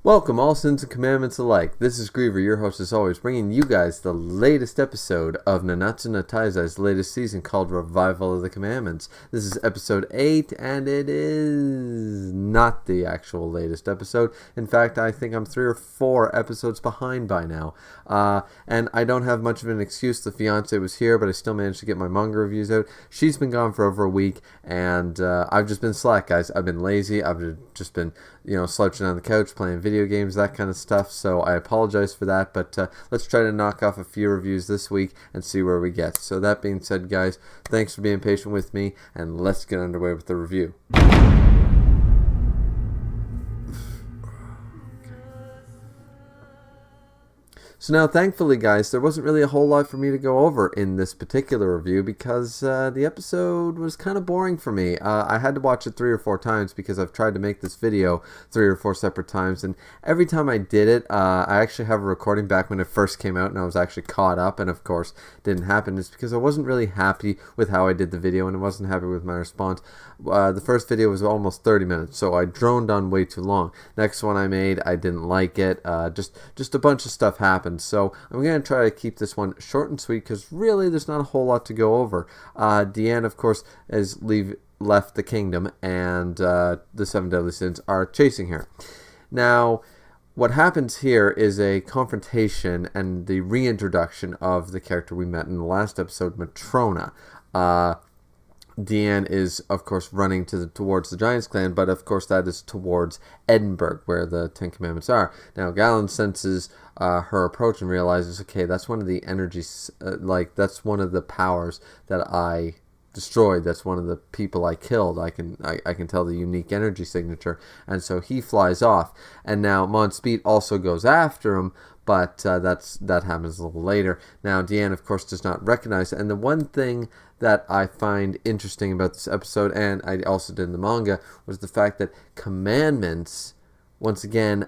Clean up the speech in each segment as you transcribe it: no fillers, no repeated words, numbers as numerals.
Welcome, all sins and commandments alike. This is Griever, your host as always, bringing you guys the latest episode of Nanatsu no Taizai's latest season called Revival of the Commandments. This is episode 8, and it is not the actual latest episode. In fact, I think I'm 3 or 4 episodes behind by now. And I don't have much of an excuse. The fiance was here, but I still managed to get my manga reviews out. She's been gone for over a week, and I've just been slack, guys. I've been lazy. I've just been, slouching on the couch, playing video games, that kind of stuff, so I apologize for that, but let's try to knock off a few reviews this week and see where we get. So that being said, guys, thanks for being patient with me, and let's get underway with the review. So now, thankfully, guys, there wasn't really a whole lot for me to go over in this particular review because the episode was kind of boring for me. I had to watch it 3 or 4 times because I've tried to make this video 3 or 4 separate times, and every time I did it, I actually have a recording back when it first came out and I was actually caught up, and of course, it didn't happen. It's because I wasn't really happy with how I did the video and I wasn't happy with my response. The first video was almost 30 minutes, so I droned on way too long. Next one I made, I didn't like it. Just a bunch of stuff happened. So I'm going to try to keep this one short and sweet because really there's not a whole lot to go over. Deanne, of course, has left the kingdom, and the 7 deadly sins are chasing her. Now, what happens here is a confrontation and the reintroduction of the character we met in the last episode, Matrona. Deanne is, of course, running towards the Giants Clan, but of course that is towards Edinburgh, where the 10 Commandments are. Now, Galen senses her approach and realizes, okay, that's one of the energies, that's one of the powers that I destroyed. That's one of the people I killed. I can tell the unique energy signature, and so he flies off. And now Speed also goes after him, but that happens a little later. Now, Deanne, of course, does not recognize it. And the one thing that I find interesting about this episode, and I also did in the manga, was the fact that commandments, once again,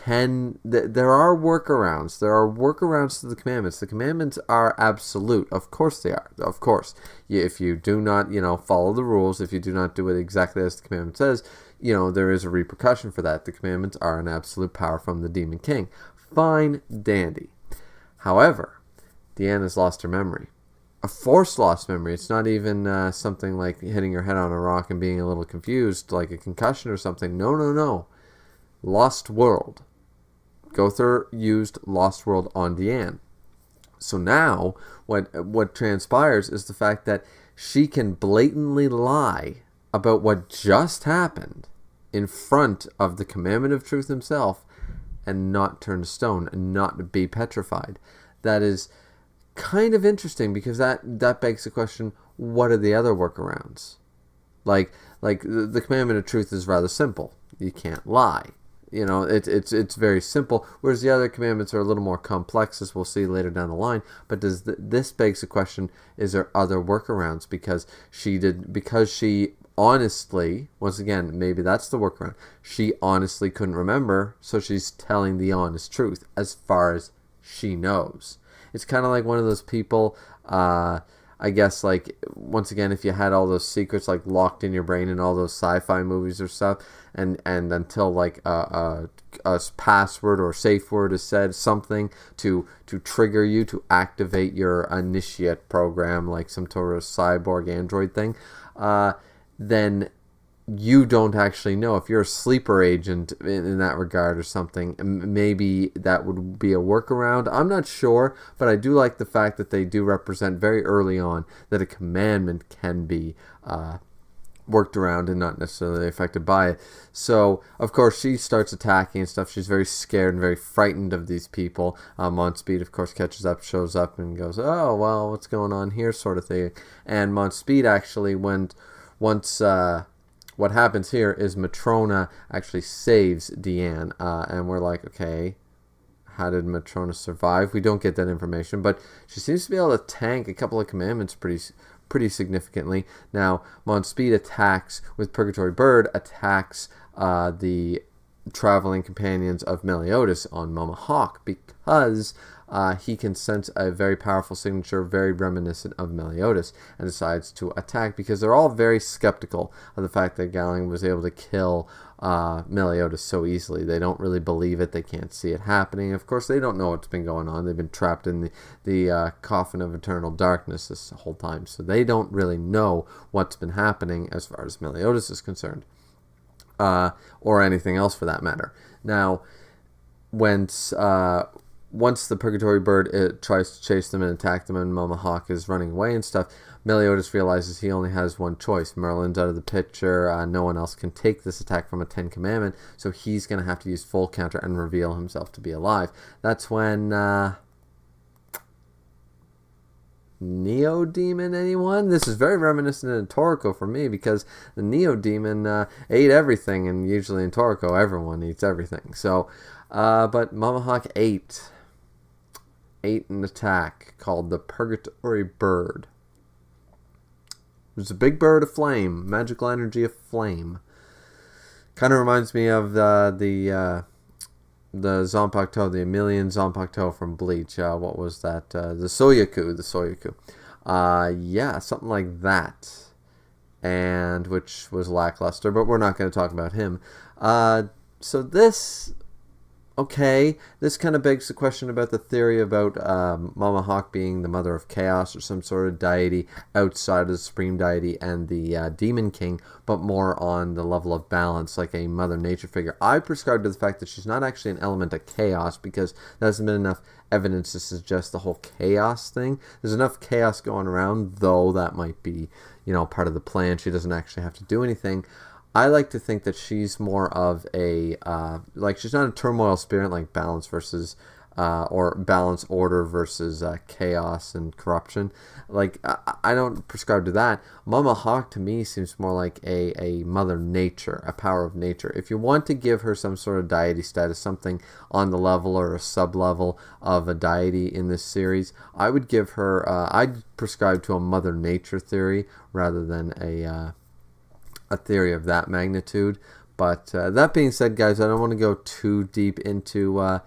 there are workarounds. There are workarounds to the commandments. The commandments are absolute. Of course they are. Of course. If you do not, follow the rules, if you do not do it exactly as the commandment says, there is a repercussion for that. The commandments are an absolute power from the Demon King. Fine, dandy. However, Deanne has lost her memory. A forced lost memory. It's not even something like hitting your head on a rock and being a little confused, like a concussion or something. No. Lost World. Gother used Lost World on Deanne. So now, what transpires is the fact that she can blatantly lie about what just happened in front of the Commandment of Truth himself and not turn to stone and not be petrified. That is kind of interesting because that begs the question, what are the other workarounds? Like the Commandment of Truth is rather simple. You can't lie. It's very simple, whereas the other commandments are a little more complex, as we'll see later down the line. But this begs the question, is there other workarounds? Because she honestly, once again, maybe that's the workaround, she honestly couldn't remember, so she's telling the honest truth as far as she knows. It's kind of like one of those people, I guess, once again, if you had all those secrets locked in your brain in all those sci-fi movies or stuff, and until a password or safe word is said, something to trigger you to activate your initiate program, like some sort of cyborg android thing, then you don't actually know. If you're a sleeper agent in that regard or something, maybe that would be a workaround. I'm not sure, but I do like the fact that they do represent very early on that a commandment can be worked around and not necessarily affected by it. So, of course, she starts attacking and stuff. She's very scared and very frightened of these people. Speed, of course, shows up and goes, oh, well, what's going on here, sort of thing. And Speed actually what happens here is Matrona actually saves Deanne, and we're like, okay, how did Matrona survive? We don't get that information, but she seems to be able to tank a couple of commandments pretty significantly. Now, Speed attacks with Purgatory Bird, attacks the traveling companions of Meliodas on Mama Hawk because he can sense a very powerful signature, very reminiscent of Meliodas, and decides to attack because they're all very skeptical of the fact that Galen was able to kill Meliodas so easily. They don't really believe it. They can't see it happening. Of course, they don't know what's been going on. They've been trapped in the coffin of eternal darkness this whole time, so they don't really know what's been happening as far as Meliodas is concerned, or anything else for that matter. Now, once the Purgatory Bird tries to chase them and attack them, and Mama Hawk is running away and stuff, Meliodas realizes he only has one choice. Merlin's out of the picture. No one else can take this attack from a Ten Commandment, so he's going to have to use full counter and reveal himself to be alive. That's when Neo-Demon, anyone? This is very reminiscent of Toriko for me, because the Neo-Demon ate everything, and usually in Toriko everyone eats everything. So, but Mama Hawk ate an attack called the Purgatory Bird. It was a big bird of flame, magical energy of flame. Kind of reminds me of the Zanpakuto, the Emilian Zanpakuto from Bleach. What was that? The Soyaku. Yeah, something like that. And which was lackluster, but we're not going to talk about him. So this kind of begs the question about the theory about Mama Hawk being the mother of chaos or some sort of deity outside of the supreme deity and the demon king, but more on the level of balance, like a mother nature figure. I prescribe to the fact that she's not actually an element of chaos, because there hasn't been enough evidence to suggest the whole chaos thing. There's enough chaos going around, though that might be, part of the plan. She doesn't actually have to do anything. I like to think that she's more of a, she's not a turmoil spirit like balance versus, or balance, order versus chaos and corruption. I don't prescribe to that. Mama Hawk to me seems more like a mother nature, a power of nature. If you want to give her some sort of deity status, something on the level or a sub-level of a deity in this series, I would give her, I'd prescribe to a mother nature theory rather than a theory of that magnitude. But that being said, guys, I don't want to go too deep into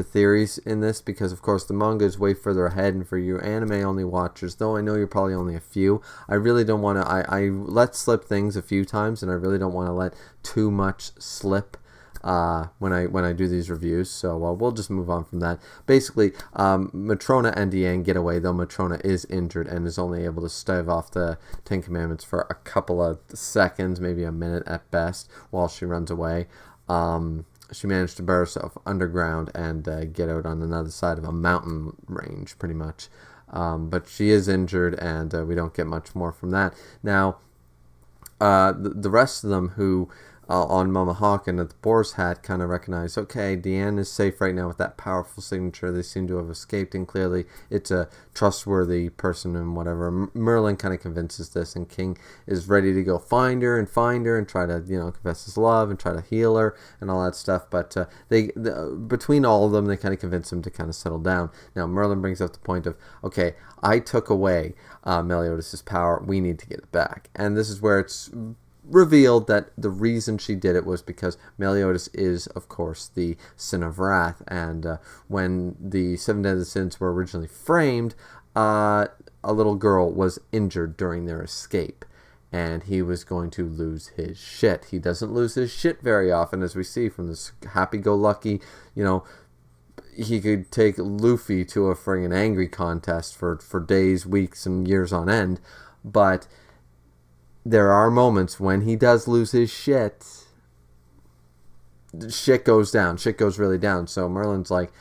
theories in this, because of course the manga is way further ahead, and for you anime only watchers, though I know you're probably only a few, I really don't want to, I let slip things a few times, and I really don't want to let too much slip when I do these reviews, so we'll just move on from that. Basically, Matrona and Diane get away, though Matrona is injured and is only able to stave off the Ten Commandments for a couple of seconds, maybe a minute at best, while she runs away. She managed to bury herself underground and get out on another side of a mountain range, pretty much. But she is injured, and we don't get much more from that. Now, the rest of them who on Mama Hawk and at the Boar's Hat kind of recognize, okay, Deanne is safe right now with that powerful signature. They seem to have escaped, and clearly it's a trustworthy person and whatever. Merlin kind of convinces this, and King is ready to go find her and try to, confess his love and try to heal her and all that stuff. But between all of them, they kind of convince him to kind of settle down. Now, Merlin brings up the point of, okay, I took away Meliodas' power. We need to get it back. And this is where it's revealed that the reason she did it was because Meliodas is, of course, the sin of wrath, and when the seven deadly sins were originally framed, a little girl was injured during their escape, and he was going to lose his shit. He doesn't lose his shit very often, as we see from this happy-go-lucky, he could take Luffy to a friggin' angry contest for days, weeks, and years on end, but there are moments when he does lose his shit. Shit goes down. Shit goes really down. So Merlin's like,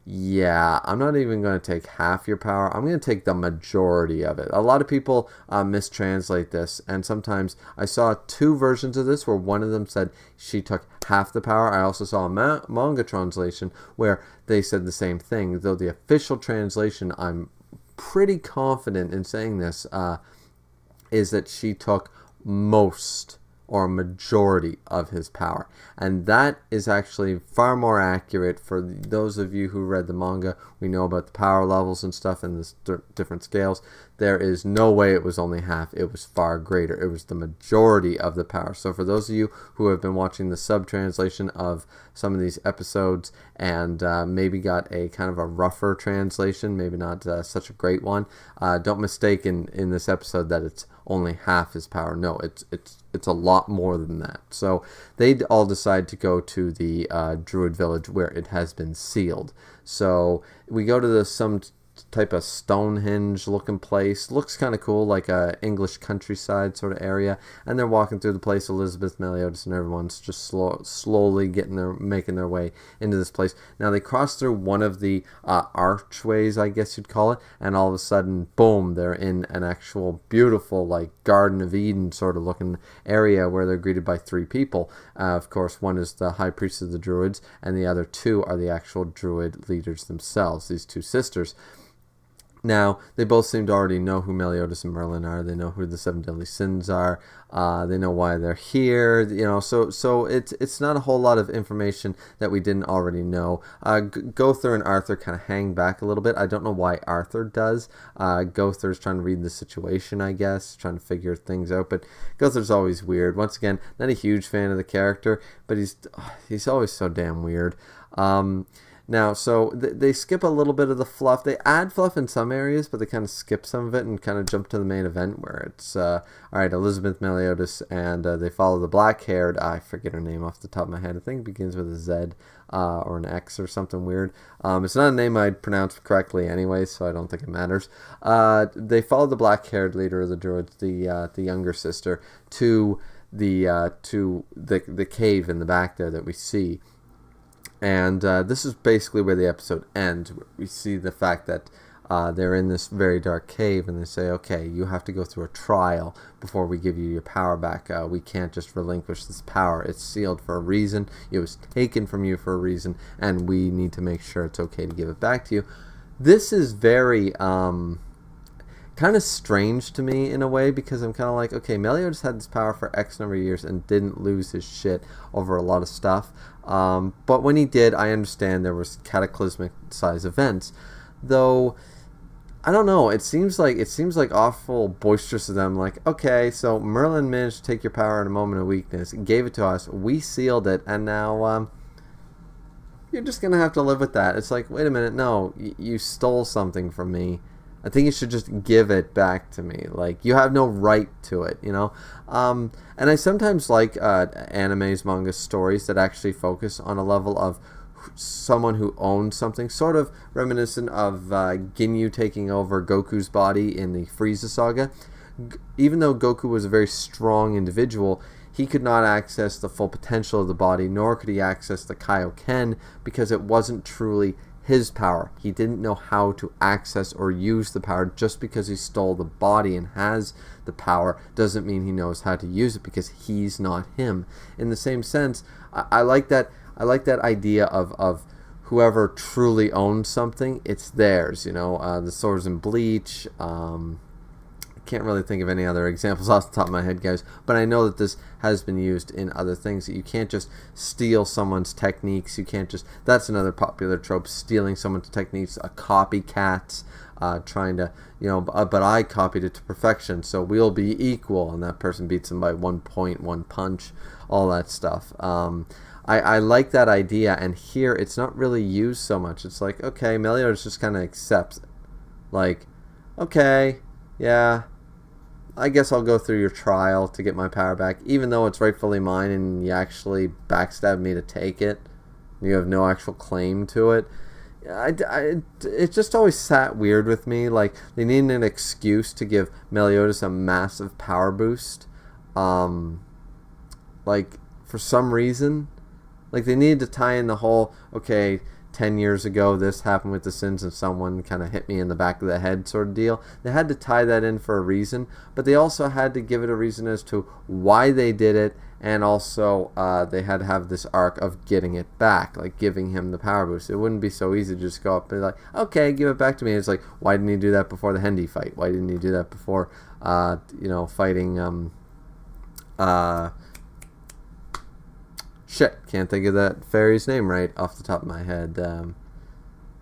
yeah, I'm not even going to take half your power. I'm going to take the majority of it. A lot of people mistranslate this, and sometimes I saw two versions of this where one of them said she took half the power. I also saw a manga translation where they said the same thing, though the official translation, I'm pretty confident in saying this, is that she took most or a majority of his power. And that is actually far more accurate for those of you who read the manga. We know about the power levels and stuff and the different scales. there is no way it was only half. It was far greater. It was the majority of the power. So for those of you who have been watching the sub-translation of some of these episodes and maybe got a kind of a rougher translation, maybe not such a great one, don't mistake in this episode that it's only half his power. No, it's a lot more than that. So they all decide to go to the Druid village where it has been sealed. So we go to some type of Stonehenge looking place. Looks kind of cool, like a English countryside sort of area. And they're walking through the place. Elizabeth, Meliodas, and everyone's just slowly making their way into this place. Now they cross through one of the archways, I guess you'd call it, and all of a sudden, boom, they're in an actual beautiful, like Garden of Eden sort of looking area where they're greeted by 3 people. Of course, one is the high priest of the Druids, and the other 2 are the actual Druid leaders themselves, these 2 sisters. Now, they both seem to already know who Meliodas and Merlin are. They know who the 7 deadly sins are. They know why they're here. So it's not a whole lot of information that we didn't already know. Gother and Arthur kind of hang back a little bit. I don't know why Arthur does. Gother's trying to read the situation, I guess, trying to figure things out. But Gother's always weird. Once again, not a huge fan of the character, but he's always so damn weird. Now, so they skip a little bit of the fluff. They add fluff in some areas, but they kind of skip some of it and kind of jump to the main event where it's, all right, Elizabeth, Meliodas, and they follow the black-haired, I forget her name off the top of my head. I think it begins with a Z or an X or something weird. It's not a name I'd pronounce correctly anyway, so I don't think it matters. They follow the black-haired leader of the Druids, the younger sister, to the cave in the back there that we see. And this is basically where the episode ends. We see the fact that they're in this very dark cave, and they say, okay, you have to go through a trial before we give you your power back. We can't just relinquish this power. It's sealed for a reason. It was taken from you for a reason, and we need to make sure it's okay to give it back to you. This is very kind of strange to me in a way, because I'm kind of like, okay, Meliodas had this power for X number of years and didn't lose his shit over a lot of stuff. But when he did, I understand there was cataclysmic size events, though. I don't know. It seems like awful boisterous of them. Like, okay, so Merlin managed to take your power in a moment of weakness, gave it to us, we sealed it, and now you're just gonna have to live with that. It's like, wait a minute, no, you stole something from me. I think you should just give it back to me. Like, you have no right to it, you know? And I sometimes like animes, manga stories that actually focus on a level of someone who owns something, sort of reminiscent of Ginyu taking over Goku's body in the Frieza saga. Even though Goku was a very strong individual, he could not access the full potential of the body, nor could he access the Kaioken, because it wasn't truly his power. He didn't know how to access or use the power. Just because he stole the body and has the power doesn't mean he knows how to use it, because he's not him. In the same sense, I like that idea of whoever truly owns something, it's theirs, you know. The swords in Bleach, can't really think of any other examples off the top of my head, guys, but I know that this has been used in other things. That you can't just steal someone's techniques. You can't just, that's another popular trope, stealing someone's techniques, a copycat, trying to, you know, but I copied it to perfection, so we'll be equal, and that person beats him by 1 point, 1 punch, all that stuff. I like that idea, and here it's not really used so much. It's like, okay, Meliodas just kind of accepts it. Like, okay, yeah, I guess I'll go through your trial to get my power back, even though it's rightfully mine and you actually backstabbed me to take it. You have no actual claim to it. It just always sat weird with me. Like, they needed an excuse to give Meliodas a massive power boost. Like, for some reason. Like, they needed to tie in the whole, okay, 10 years ago this happened with the sins and someone kind of hit me in the back of the head sort of deal. They had to tie that in for a reason, but they also had to give it a reason as to why they did it, and also they had to have this arc of getting it back, like giving him the power boost. It wouldn't be so easy to just go up and be like, okay, give it back to me. It's like, why didn't he do that before the Hendy fight? Why didn't he do that before fighting shit, can't think of that fairy's name right off the top of my head.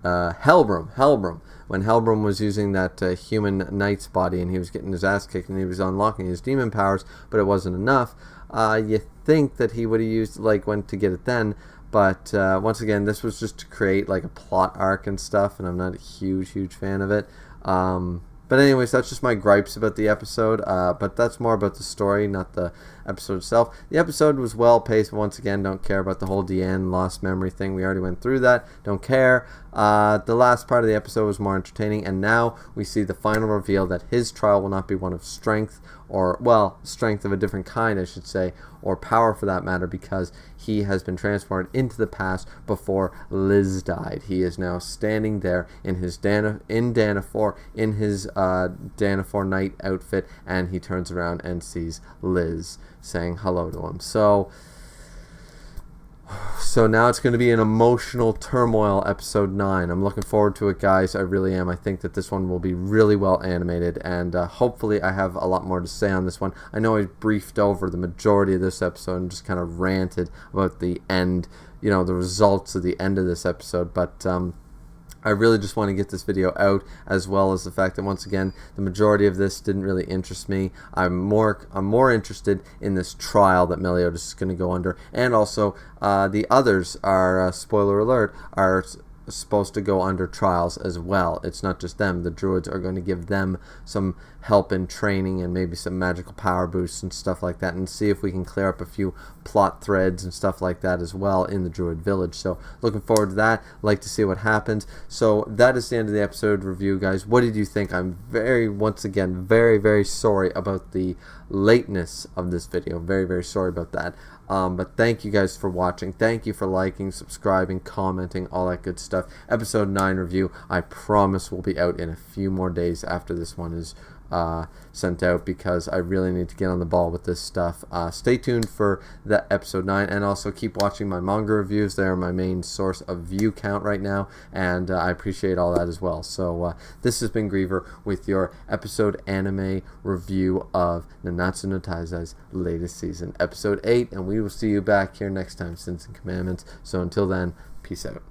Hellbrum. When Hellbrum was using that human knight's body and he was getting his ass kicked and he was unlocking his demon powers, but it wasn't enough. You think that he would have used went to get it then, but once again, this was just to create a plot arc and stuff, and I'm not a huge fan of it. But anyways, that's just my gripes about the episode, but that's more about the story, not the episode itself. The episode was well paced, but once again, don't care about the whole Deanne lost memory thing. We already went through that. Don't care. The last part of the episode was more entertaining, and now we see the final reveal that his trial will not be one of strength, or, strength of a different kind, I should say, or power for that matter, because he has been transformed into the past before Liz died. He is now standing there in his Danafor, in his Danafor Knight outfit, and he turns around and sees Liz saying hello to him. So now it's going to be an emotional turmoil episode 9. I'm looking forward to it, guys. I really am. I think that this one will be really well animated, and hopefully I have a lot more to say on this one. I know I briefed over the majority of this episode and just kind of ranted about the end, the results of the end of this episode, but I really just want to get this video out, as well as the fact that, once again, the majority of this didn't really interest me. I'm more interested in this trial that Meliodas is going to go under, and also the others are, spoiler alert, are supposed to go under trials as well. It's not just them. The druids are going to give them some help in training and maybe some magical power boosts and stuff like that, and see if we can clear up a few plot threads and stuff like that as well in the druid village. So looking forward to that. Like to see what happens. So that is the end of the episode review, guys. What did you think? I'm once again very sorry about the lateness of this video. Very sorry about that. But thank you guys for watching. Thank you for liking, subscribing, commenting, all that good stuff. Episode 9 review, I promise, will be out in a few more days after this one is sent out, because I really need to get on the ball with this stuff. Stay tuned for that episode 9, and also keep watching my manga reviews. They're my main source of view count right now, and I appreciate all that as well. So this has been Griever with your episode anime review of Nanatsu no Taizai's latest season, episode 8, and we will see you back here next time, Sins and Commandments. So until then, peace out.